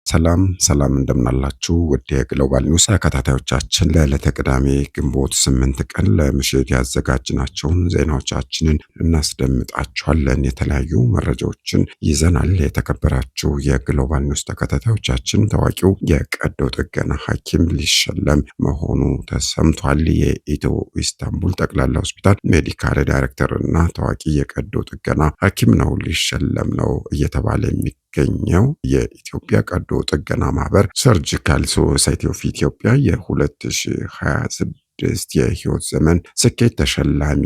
ሰላም እንደምናላችሁ ውድ የግሎባል ኒውስ ተከታታዮቻችን ለዕለተ ቅዳሜ ግንቦት 8 ቀን ለምሽት ያዘጋጅናቸውን ዜናዎቻችንን እናስደምጣችኋለን። የተለያዩ መረጃዎችን ይዘናል። የተከበራችሁ የግሎባል ኒውስ ተከታታዮቻችን ታዋቂው የቀዶ ጥገና ሐኪም ሊሸለም መሆኑ ተሰምቷል። የኢትዮ ኢስታንቡል ጠቅላላ ሆስፒታል ሜዲካል ዳይሬክተር እና ታዋቂ የቀዶ ጥገና ሐኪም ነው ሊሸለም ነው እየተባለ የሚገኘው። የኢትዮጵያ ቀዶ ጥገና ማህበር ሰርጂካል ሶሳይቲ ኦፍ ኢትዮጵያ የ2026 የህይወት ዘመን ስኬት ተሸላሚ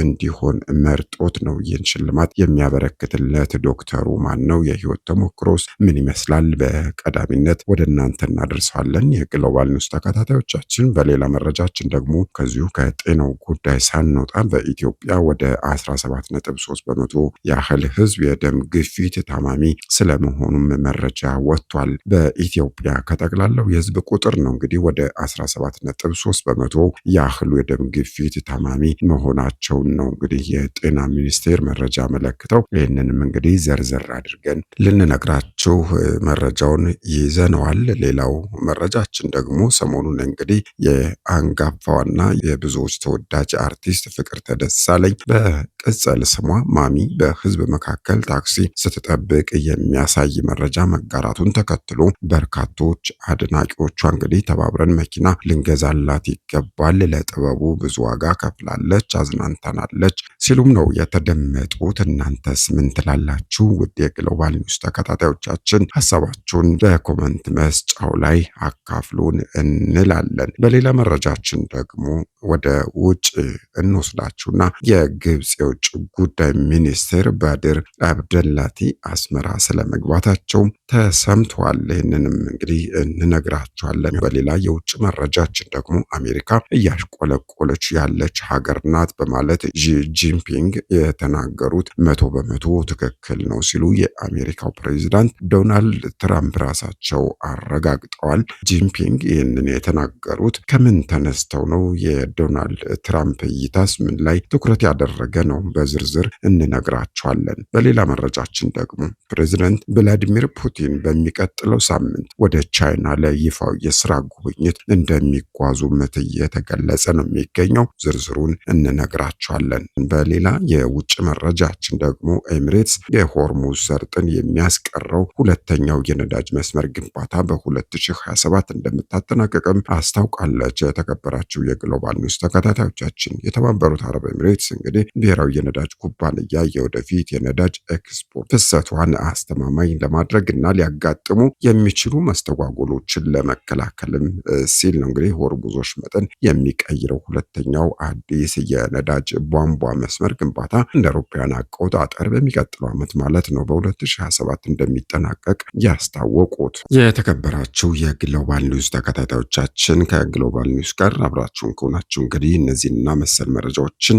እንዲሆን መርጦት ነው ይህን ሽልማት የሚያበረክትለት። ዶክተሩ ማን ነው? የህይወት ተሞክሮስ ምን ይመስላል? በቀዳሚነት ወደ እናንተ እናደርሳለን። የግሎባል ኒውስ ተከታታዮቻችን በሌላ መረጃችን ደግሞ ከዚሁ ከጤናው ጉዳይ ሳንወጣ በኢትዮጵያ ወደ 17.3 በመቶ ያህል ህዝብ የደም ግፊት ታማሚ ስለመሆኑም መረጃ ወጥቷል። በኢትዮጵያ ከጠቅላላው የህዝብ ቁጥር ነው እንግዲህ ወደ 17.3 በመቶ ያህሉ የደም ግፊት ታማሚ መሆናቸውን ነው እንግዲህ የጤና ሚኒስቴር መረጃ መለክተው። ይህንንም እንግዲህ ዘርዘር አድርገን ልንነግራችሁ መረጃውን ይዘነዋል። ሌላው መረጃችን ደግሞ ሰሞኑን እንግዲህ የአንጋፋዋና የብዙዎች ተወዳጅ አርቲስት ፍቅርተ ደሳለኝ በቅጽል ስሟ ማሚ በህዝብ መካከል ታክሲ ስትጠብቅ የሚያሳይ መረጃ መጋራቱን ተከትሎ በርካቶች አድናቂዎቿ እንግዲህ ተባብረን መኪና ልንገዛላት ይገባል፣ ለጥበቡ ብዙ ዋጋ ከፍላለች፣ አዝናንተናለች ሲሉም ነው የተደመጡት። እናንተስ ምን ትላላችሁ? ውድ የግሎባል ኒውስ ተከታታዮቻችን ሀሳባችሁን በኮመንት መስጫው ላይ አካፍሉን እንላለን። በሌላ መረጃችን ደግሞ ወደ ውጭ እንወስዳችሁና የግብጽ የውጭ ጉዳይ ሚኒስትር ባድር አብደላቲ አስመራ ስለመግባታቸው ተሰምቷል። ይህንንም እንግዲህ እንነግራችኋለን። በሌላ የውጭ መረጃችን ደግሞ አሜሪካ እያሽቆለቆለች ያለች ሀገር ናት በማለት ዢ ጂንፒንግ የተናገሩት 100% ትክክል ነው ሲሉ የአሜሪካው ፕሬዚዳንት ዶናልድ ትራምፕ ራሳቸው አረጋግጠዋል። ጂንፒንግ ይህንን የተናገሩት ከምን ተነስተው ነው? የዶናልድ ትራምፕ እይታስ ምን ላይ ትኩረት ያደረገ ነው? በዝርዝር እንነግራችኋለን። በሌላ መረጃችን ደግሞ ፕሬዚዳንት ቭላዲሚር ፑቲን በሚቀጥለው ሳምንት ወደ ቻይና ለይፋው የስራ ጉብኝት እንደሚጓዙም እየተገለጸ ነው የሚገኘው። ዝርዝሩን እንነግራችኋለን። በሌላ የውጭ መረጃችን ደግሞ ኤሚሬትስ የሆርሙዝ ሰርጥን የሚያስቀረው ሁለተኛው የነዳጅ መስመር ግንባታ በ2027 እንደምታጠናቀቅም አስታውቃለች። የተከበራችሁ የግሎባል ኒውስ ተከታታዮቻችን የተባበሩት አረብ ኤሚሬትስ እንግዲህ ብሔራዊ የነዳጅ ኩባንያ የወደፊት የነዳጅ ኤክስፖርት ፍሰቷን አስተማማኝ ለማድረግ እና ሊያጋጥሙ የሚችሉ መስተጓጎሎችን ለመከላከልም ሲል ነው እንግዲህ ሆርሙዞች መጠን የሚቀይረው ሁለተኛው አዲስ የነዳጅ ቧንቧ መስመር ግንባታ እንደ አውሮፓውያን አቆጣጠር በሚቀጥለው ዓመት ማለት ነው በ2027 እንደሚጠናቀቅ ያስታወቁት። የተከበራችሁ የግሎባል ኒውስ ተከታታዮቻችን ከግሎባል ኒውስ ጋር አብራችሁን ከሆናችሁ እንግዲህ እነዚህንና መሰል መረጃዎችን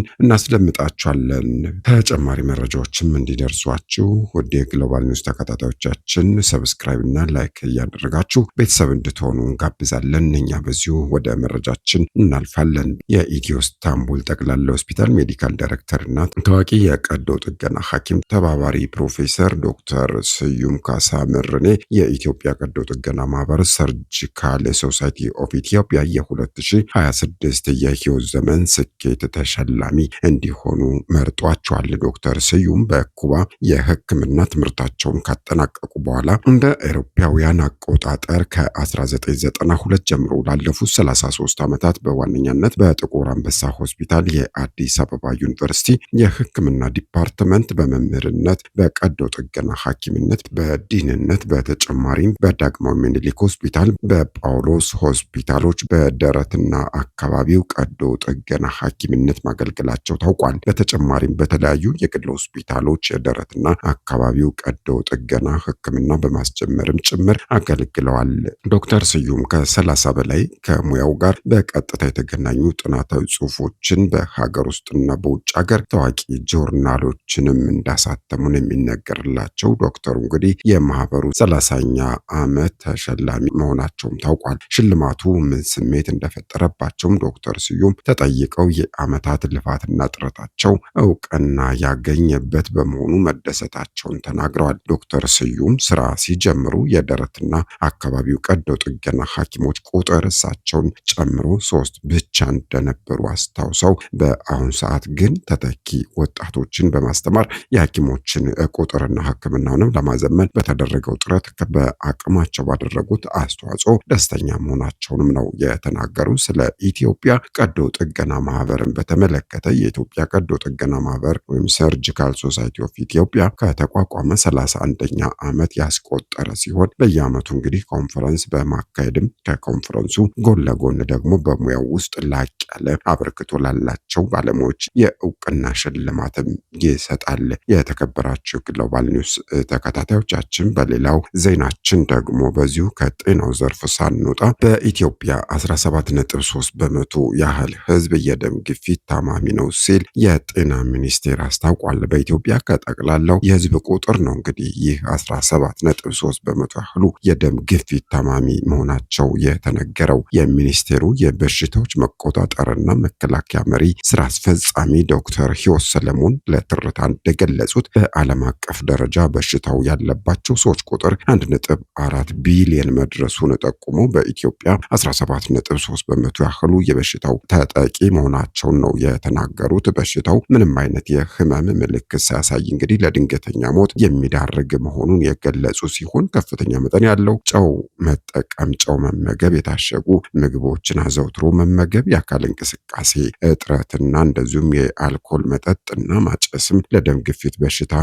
እናስደምጣችኋለን። ተጨማሪ መረጃዎችም እንዲደርሷችሁ ወደ የግሎባል ኒውስ ተከታታዮቻችን ሰብስክራይብ እና ላይክ እያደረጋችሁ ቤተሰብ እንድትሆኑ እንጋብዛለን። እኛ በዚሁ ወደ መረጃችን እናልፋለን። የኢትዮ ኢስታንቡል ጠቅላላ ሆስፒታል ሜዲካል ዳይሬክተር እና ታዋቂ የቀዶ ጥገና ሐኪም ተባባሪ ፕሮፌሰር ዶክተር ስዩም ካሳ ምርኔ የኢትዮጵያ ቀዶ ጥገና ማህበር ሰርጂካል ሶሳይቲ ኦፍ ኢትዮጵያ የ2026 የህይወት ዘመን ስኬት ተሸላሚ እንዲሆኑ መርጧቸዋል። ዶክተር ስዩም በኩባ የሕክምና ትምህርታቸውን ካጠናቀቁ በኋላ እንደ አውሮፓውያን አቆጣጠር ከ1992 ጀምሮ ላለፉት 33 ዓመታት በዋነኛነት በጥቁር አንበሳ ሆስፒታል የአዲስ አበባ ዩኒቨርሲቲ የሕክምና ዲፓርትመንት በመምህርነት በቀዶ ጥገና ሐኪምነት በዲንነት በተጨማሪም በዳግማዊ ምኒልክ ሆስፒታል በጳውሎስ ሆስፒታሎች በደረትና አካባቢው ቀዶ ጥገና ሐኪምነት ማገልገላቸው ታውቋል። በተጨማሪም በተለያዩ የግል ሆስፒታሎች የደረትና አካባቢው ቀዶ ጥገና ሕክምና በማስጀመርም ጭምር አገልግለዋል። ዶክተር ስዩም ከ30 በላይ ከሙያው ጋር በቀጥታ በቀጥታ የተገናኙ ጥናታዊ ጽሑፎችን በሀገር ውስጥና በውጭ ሀገር ታዋቂ ጆርናሎችንም እንዳሳተሙን የሚነገርላቸው ዶክተሩ እንግዲህ የማህበሩ 30ኛ ዓመት ተሸላሚ መሆናቸውም ታውቋል። ሽልማቱ ምን ስሜት እንደፈጠረባቸውም ዶክተር ስዩም ተጠይቀው የዓመታት ልፋትና ጥረታቸው እውቅና ያገኘበት በመሆኑ መደሰታቸውን ተናግረዋል። ዶክተር ስዩም ስራ ሲጀምሩ የደረትና አካባቢው ቀዶ ጥገና ሐኪሞች ቁጥር እሳቸውን ጨምሮ 3 ብቻ እንደነበሩ አስታውሰው በአሁን ሰዓት ግን ተተኪ ወጣቶችን በማስተማር የሐኪሞችን ቁጥርና ሕክምናውንም ለማዘመን በተደረገው ጥረት በአቅማቸው ባደረጉት አስተዋጽኦ ደስተኛ መሆናቸውንም ነው የተናገሩ። ስለ ኢትዮጵያ ቀዶ ጥገና ማህበርን በተመለከተ የኢትዮጵያ ቀዶ ጥገና ማህበር ወይም ሰርጂካል ሶሳይቲ ኦፍ ኢትዮጵያ ከተቋቋመ 31ኛ ዓመት ያስቆጠረ ሲሆን በየዓመቱ እንግዲህ ኮንፈረንስ በማካሄድም ከኮንፈረንሱ ጎን ለጎን ደግሞ በሙያው ውስጥ ላቅ ያለ አበርክቶ ላላቸው ባለሙያዎች የእውቅና ሽልማትም ይሰጣል። የተከበራችሁ ግሎባል ኒውስ ተከታታዮቻችን፣ በሌላው ዜናችን ደግሞ በዚሁ ከጤናው ዘርፍ ሳንወጣ በኢትዮጵያ 17.3 በመቶ ያህል ህዝብ የደም ግፊት ታማሚ ነው ሲል የጤና ሚኒስቴር አስታውቋል። በኢትዮጵያ ከጠቅላላው የህዝብ ቁጥር ነው እንግዲህ ይህ 17.3 በመቶ ያህሉ የደም ግፊት ታማሚ መሆናቸው የተነገረው። የሚኒስቴሩ የበሽታዎች መቆጣጠርና መከላከያ መሪ ስራ አስፈጻሚ ዶክተር ህይወት ሰለሞን ለትርታ እንደገለጹት በዓለም አቀፍ ደረጃ በሽታው ያለባቸው ሰዎች ቁጥር 1.4 ቢሊዮን መድረሱን ጠቁሞ በኢትዮጵያ 17.3 በመቶ ያህሉ የበሽታው ተጠቂ መሆናቸውን ነው የተናገሩት። በሽታው ምንም አይነት የህመም ምልክት ሳያሳይ እንግዲህ ለድንገተኛ ሞት የሚዳርግ መሆኑን የገለጹ ሲሆን ከፍተኛ መጠን ያለው ጨው መጠቀም፣ ጨው መመገብ፣ የታሸጉ ምግቦችን አዘውትሮ መመገብ፣ የአካል እንቅስቃሴ እጥረትና እንደዚሁም የአልኮል መጠጥና ማጨስም ለደም ግፊት በሽታ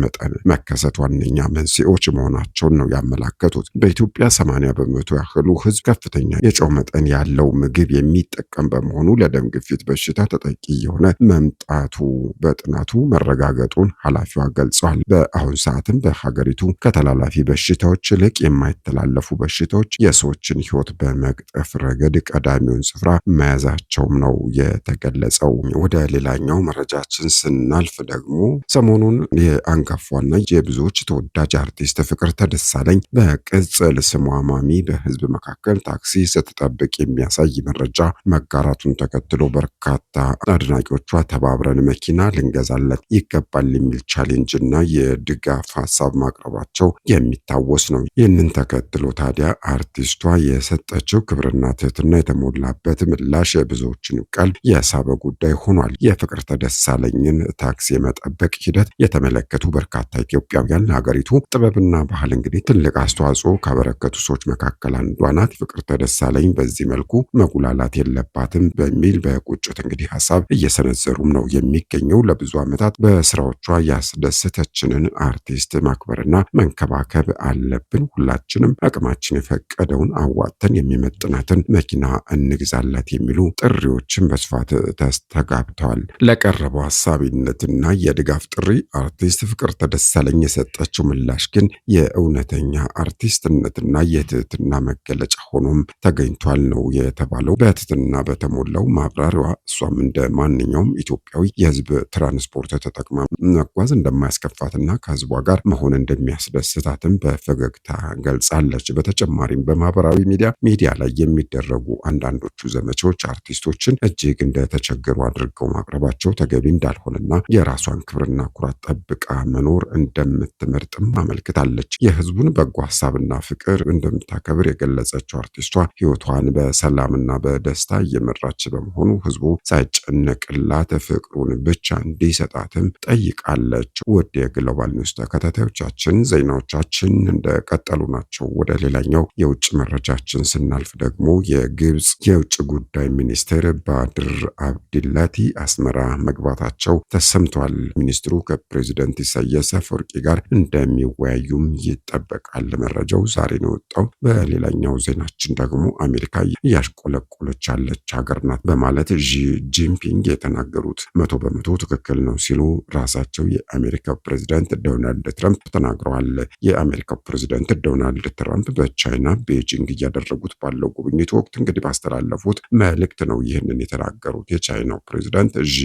መጠን መከሰት ዋነኛ መንስኤዎች መሆናቸውን ነው ያመላከቱት። በኢትዮጵያ 80 በመቶ ያህሉ ህዝብ ከፍተኛ የጨው መጠን ያለው ምግብ የሚጠቀም በመሆኑ ለደም ግፊት በሽታ ተጠቂ የሆነ መምጣቱ በጥናቱ መረጋገጡን ኃላፊዋ ገልጸዋል። በአሁን ሰዓትም በሀገሪቱ ከተላላፊ በሽታዎች ይልቅ የማይተላለፉ በሽታዎች የሰዎችን ህይወት በመቅጠፍ ረገድ ቀዳሚውን ስፍራ መያዛቸውም ነው የተገለጸው። ወደ ሌላኛው መረጃችን ስናልፍ ደግሞ ሰሞኑን የአንጋፋና የብዙዎች ተወዳጅ አርቲስት ፍቅርተ ደሳለኝ በቅጽል ስሟ ማሚ በህዝብ መካከል ታክሲ ስትጠብቅ የሚያሳይ መረጃ መጋራቱን ተከትሎ በርካታ አድናቂዎቿ ተባብረን መኪና ልንገዛለት ይገባል የሚል ቻሌንጅ እና የድጋፍ ሀሳብ ማቅረባቸው የሚታወስ ነው። ይህንን ተከትሎ ታዲያ አርቲስቷ የሰጠችው ክብርና ትህትና የተሞላበት ምላሽ የብዙዎችን ቀልብ የሳበ ጉዳይ ሆኗል። የፍቅርተ ደሳለኝን ታክሲ የመጠበቅ ሂደት የተመለከቱ በርካታ ኢትዮጵያውያን ለሀገሪቱ ጥበብና ባህል እንግዲህ ትልቅ አስተዋጽኦ ካበረከቱ ሰዎች መካከል አንዷ ናት። ፍቅርተ ደሳለኝ በዚህ መልኩ መጉላላት የለባትም በሚል በቁጭት እንግዲህ ሀሳብ እየሰነዘሩም ነው የሚገኘው። ለብዙ ዓመታት በስራዎቿ ያስደሰተችንን አርቲስት ማክበርና መንከባከብ አለብን። ሁላችንም አቅማችን የፈቀደውን አዋጥተን የሚመጥናትን መኪና እንግዛላት የሚሉ ጥሪዎችን በስፋት ተስተጋብተዋል። ለቀረበው ሀሳቢነትና የድጋፍ ጥሪ አርቲስት ፍቅርተ ደሳለኝ የሰጠችው ምላሽ ግን የእውነተኛ አርቲስትነትና የትህትና መገለጫ ሆኖም ተገኝቷል ነው የተባለው። በትህትና በተሞላው ማብራሪያዋ እሷም እንደ ማንኛውም ኢትዮጵያዊ የህዝብ ትራንስፖርት ተጠቅማ መጓዝ እንደማያስከፋትና ከህዝቧ ጋር መሆን እንደሚያስደስታትም በፈገግታ ገልጻለች። በተጨማሪም በማህበራዊ ሚዲያ ላይ የሚደረጉ አንዳንዶቹ ዘመቻዎች አርቲስቶችን እጅግ እንደተቸገሩ አድርገው ማቅረባቸው ተገቢ እንዳልሆነና የራሷን ክብርና ኩራት ጠብቃ መኖር እንደምትመርጥም አመልክታለች። የህዝቡን በጎ ሀሳብና ፍቅር እንደምታከብር የገለጸችው አርቲስቷ ህይወቷን በሰላምና በደስታ እየመራች በመሆኑ ህዝቡ ሳይጨነቅላት ፍቅሩን ብቻ እንዲሰጣትም ጠይቃለች። ውድ የግሎባል ኒውስ ተከታታዮቻችን ዜናዎቻችን እንደቀጠሉ ናቸው። ወደ ሌላኛው የውጭ መረጃችን ስናልፍ ደግሞ የግብጽ የውጭ ጉዳይ ሚኒስቴር ባድር አብድላቲ አስመራ መግባታቸው ተሰምቷል። ሚኒስትሩ ከፕሬዚደንት ኢሳያስ አፈወርቂ ጋር እንደሚወያዩም ይጠበቃል። መረጃው ዛሬ ነው የወጣው። በሌላኛው ዜናችን ደግሞ አሜሪካ እያሽቆለቆለች ያለች ሀገር ናት በማለት ዢ ጂንፒንግ የተናገሩት 100% ትክክል ነው ሲሉ ራሳቸው የአሜሪካው ፕሬዚዳንት ዶናልድ ትራምፕ ተናግረዋል። የአሜሪካው ፕሬዚዳንት ዶናልድ ትራምፕ በቻይና ቤጂንግ እያደረጉት ባለው ጉብኝት ወቅት እንግዲህ ባስተላለፉት ባስተላለፉት መልእክት ነው ይህንን የተናገሩት። የቻይናው ፕሬዝዳንት ዢ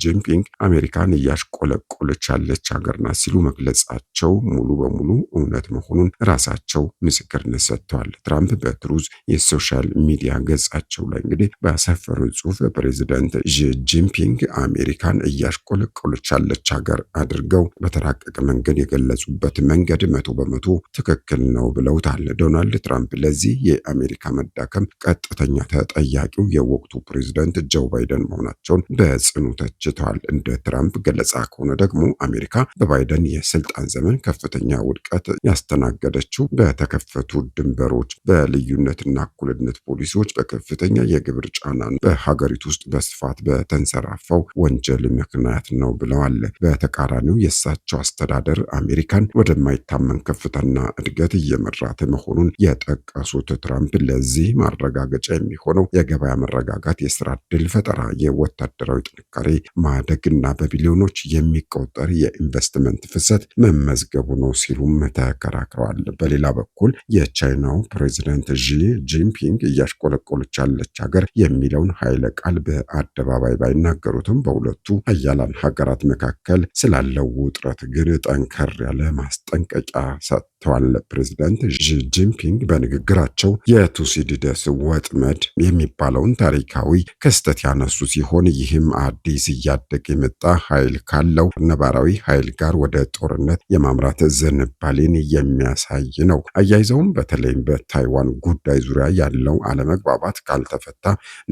ጂንፒንግ አሜሪካን እያሽቆለቆለች ያለች ሀገር ናት ሲሉ መግለጻቸው ሙሉ በሙሉ እውነት መሆኑን ራሳቸው ምስክርነት ሰጥተዋል። ትራምፕ በትሩዝ የሶሻል ሚዲያ ገጻቸው ላይ እንግዲህ ባሰፈሩ ጽሑፍ ፕሬዝዳንት ዢ ጂንፒንግ አሜሪካን እያሽቆለቆለች ያለች ሀገር አድርገው በተራቀቀ መንገድ የገለጹበት መንገድ 100% ትክክል ነው ብለውታል። ዶናልድ ትራምፕ ለዚህ የአሜሪካ መዳከም ቀጥተኛ ተጠያቂው የወቅቱ ፕሬዝዳንት ጆ ባይደን መሆናቸውን በጽኑ ተችተዋል። እንደ ትራምፕ ገለጻ ከሆነ ደግሞ አሜሪካ በባይደን የስልጣን ዘመን ከፍተኛ ውድቀት ያስተናገደችው በተከፈቱ ድንበሮች፣ በልዩነትና እኩልነት ፖሊሲዎች፣ በከፍተኛ የግብር ጫና፣ በሀገሪቱ ውስጥ በስፋት በተንሰራፋው ወንጀል ምክንያት ነው ብለዋል። በተቃራኒው የእሳቸው አስተዳደር አሜሪካን ወደማይታመን ከፍታና እድገት እየመራት መሆኑን የጠቀሱት ትራምፕ ለዚህ ማረጋገጫ የሚሆነው የገበያ መረጋጋት፣ የስራ ዕድል ፈጠራ፣ የወታደራዊ ጥንካሬ ማደግና በቢሊዮኖች የሚቆጠር የኢንቨስትመንት ፍሰት መመዝገቡ ነው ሲሉም ተከራክረዋል። በሌላ በኩል የቻይናው ፕሬዝዳንት ዢ ጂንፒንግ እያሽቆለቆለች ያለች ሀገር የሚለውን ኃይለ ቃል በአደባባይ ባይናገሩትም በሁለቱ ሀያላን ሀገራት መካከል ስላለው ውጥረት ግን ጠንከር ያለ ማስጠንቀቂያ ሰጥተዋል። ፕሬዝዳንት ዢ ጂንፒንግ በንግግራቸው የቱሲዲደስ ወጥመድ የሚባለውን ታሪካዊ ክስተት ያነሱ ሲሆን ይህም አዲስ እያደገ የመጣ ኃይል ካለው ነባራዊ ኃይል ጋር ወደ ጦርነት የማምራት ዝንባሌን የሚያሳይ ነው። አያይዘውም በተለይም በታይዋን ጉዳይ ዙሪያ ያለው አለመግባባት ካልተፈታ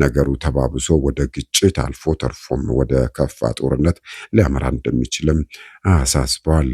ነገሩ ተባብሶ ወደ ግጭት አልፎ ተርፎም ወደ ከፋ ጦርነት ሊያመራ እንደሚችልም አሳስበዋል።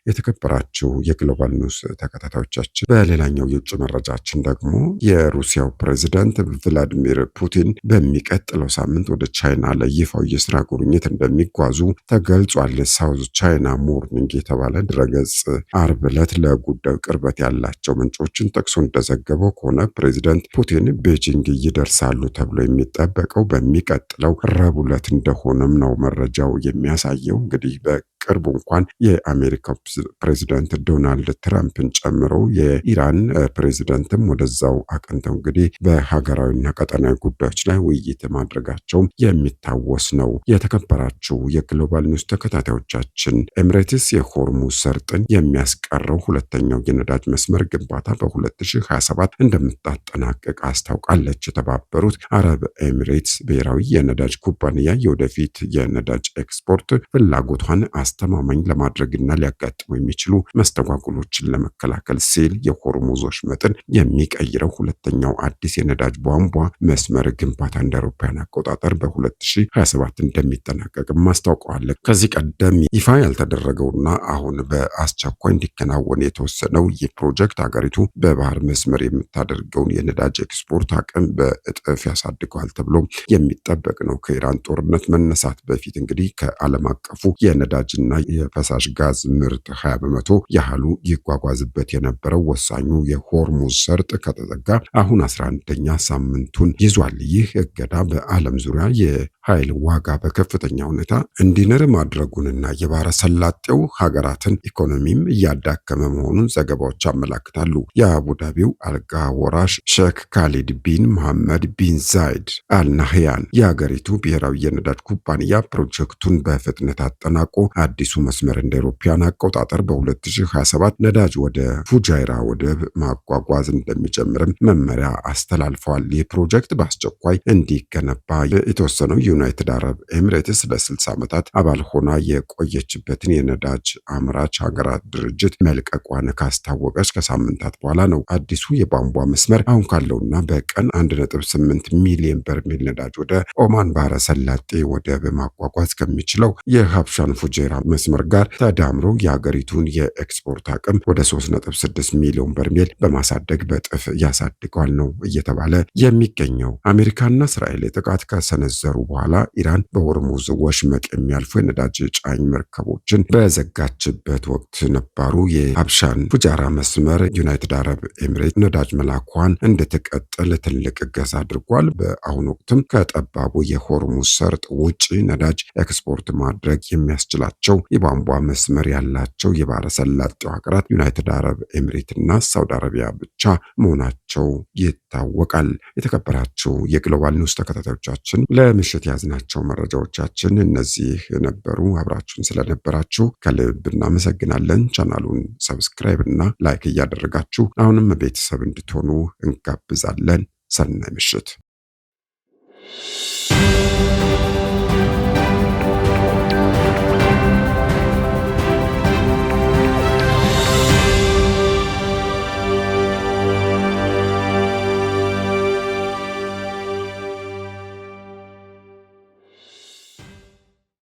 የተከበራችሁ የግሎባል ኒውስ ተከታታዮቻችን በሌላኛው የውጭ መረጃችን ደግሞ የሩሲያው ፕሬዝዳንት ቭላዲሚር ፑቲን በሚቀጥለው ሳምንት ወደ ቻይና ለይፋው የስራ ጉብኝት እንደሚጓዙ ተገልጿል። ሳውዝ ቻይና ሞርኒንግ የተባለ ድረገጽ አርብ ዕለት ለጉዳዩ ቅርበት ያላቸው ምንጮችን ጠቅሶ እንደዘገበው ከሆነ ፕሬዝዳንት ፑቲን ቤጂንግ ይደርሳሉ ተብሎ የሚጠበቀው በሚቀጥለው ረቡዕ ዕለት እንደሆነም ነው መረጃው የሚያሳየው። እንግዲህ በቅርቡ እንኳን የአሜሪካው ፕሬዝዳንት ዶናልድ ትራምፕን ጨምሮ የኢራን ፕሬዝዳንትም ወደዛው አቅንተው እንግዲህ በሀገራዊና ቀጠናዊ ጉዳዮች ላይ ውይይት ማድረጋቸው የሚታወስ ነው። የተከበራችሁ የግሎባል ኒውስ ተከታታዮቻችን ኤምሬትስ የሆርሙዝ ሰርጥን የሚያስቀረው ሁለተኛው የነዳጅ መስመር ግንባታ በ2027 እንደምታጠናቅቅ አስታውቃለች። የተባበሩት አረብ ኤሚሬትስ ብሔራዊ የነዳጅ ኩባንያ የወደፊት የነዳጅ ኤክስፖርት ፍላጎቷን አስተማማኝ ለማድረግና ሊያጋጥሙ የሚችሉ መስተጓጉሎችን ለመከላከል ሲል የሆርሙዝ ወሽመጥን የሚቀይረው ሁለተኛው አዲስ የነዳጅ ቧንቧ መስመር ግንባታ እንደ አውሮፓውያን አቆጣጠር በ2027 እንደሚጠናቀቅም አስታውቀዋል። ከዚህ ቀደም ይፋ ያልተደረገውና አሁን በአስቸኳይ እንዲከናወን የተወሰነው ይህ ፕሮጀክት ሀገሪቱ በባህር መስመር የምታደርገውን የነዳጅ ኤክስፖርት አቅም በእጥፍ ያሳድገዋል ተብሎ የሚጠበቅ ነው። ከኢራን ጦርነት መነሳት በፊት እንግዲህ ከዓለም አቀፉ የነዳጅና የፈሳሽ ጋዝ ምርት 20% ያህሉ ይጓጓዝበት የነበረው ወሳኙ የሆርሙዝ ሰርጥ ከተዘጋ አሁን 11ኛ ሳምንቱን ይዟል። ይህ እገዳ በዓለም ዙሪያ የኃይል ዋጋ በከፍተኛ ሁኔታ እንዲንር ማድረጉንና የባህረ ሰላጤው ሀገራትን ኢኮኖሚም እያዳከመ መሆኑን ዘገባዎች ያመላክታሉ። የአቡዳቢው አልጋ ወራሽ ሼክ ካሊድ ቢን መሐመድ ቢን ዛይድ አልናህያን የሀገሪቱ ብሔራዊ የነዳጅ ኩባንያ ፕሮጀክቱን በፍጥነት አጠናቆ አዲሱ መስመር እንደ አውሮፓውያን አቆጣጠር በ2027 ነዳጅ ወደ ፉጃይራ ወደብ ማጓጓዝ እንደሚጀምርም መመሪያ አስተላልፈዋል። ይህ ፕሮጀክት በአስቸኳይ እንዲገነባ የተወሰነው ዩናይትድ አረብ ኤሚሬትስ ለ60 ዓመታት አባል ሆና የቆየችበትን የነዳጅ አምራች ሀገራት ድርጅት መልቀቋን ካስታወቀች ከሳምንታት በኋላ ነው። አዲሱ የቧንቧ መስመር አሁን ካለውና በቀን 1.8 ሚሊዮን በርሜል ነዳጅ ወደ ኦማን ባህረ ሰላጤ ወደብ ማጓጓዝ ከሚችለው የሀብሻን ፉጄራ መስመር ጋር ተዳምሮ የሀገሪቱን የኤክስፖርት አቅም ወደ 3.6 ሚሊዮን በርሜል በማሳደግ በጥፍ ያሳድገዋል ነው እየተባለ የሚገኘው። አሜሪካና እስራኤል ጥቃት ከሰነዘሩ በኋላ በኋላ ኢራን በሆርሙዝ ወሽመጥ የሚያልፉ የነዳጅ ጫኝ መርከቦችን በዘጋችበት ወቅት ነባሩ የሀብሻን ፉጃራ መስመር ዩናይትድ አረብ ኤምሬት ነዳጅ መላኳን እንድትቀጥል ትልቅ እገዛ አድርጓል። በአሁኑ ወቅትም ከጠባቡ የሆርሙዝ ሰርጥ ውጪ ነዳጅ ኤክስፖርት ማድረግ የሚያስችላቸው የቧንቧ መስመር ያላቸው የባህረ ሰላጤው ሀገራት ዩናይትድ አረብ ኤምሬትና ሳውዲ አረቢያ ብቻ መሆናቸው ይታወቃል። የተከበራችሁ የግሎባል ኒውስ ተከታታዮቻችን ለምሽት ያዝናቸው መረጃዎቻችን እነዚህ ነበሩ። አብራችሁን ስለነበራችሁ ከልብ እናመሰግናለን። ቻናሉን ሰብስክራይብ እና ላይክ እያደረጋችሁ አሁንም ቤተሰብ እንድትሆኑ እንጋብዛለን። ሰናይ ምሽት።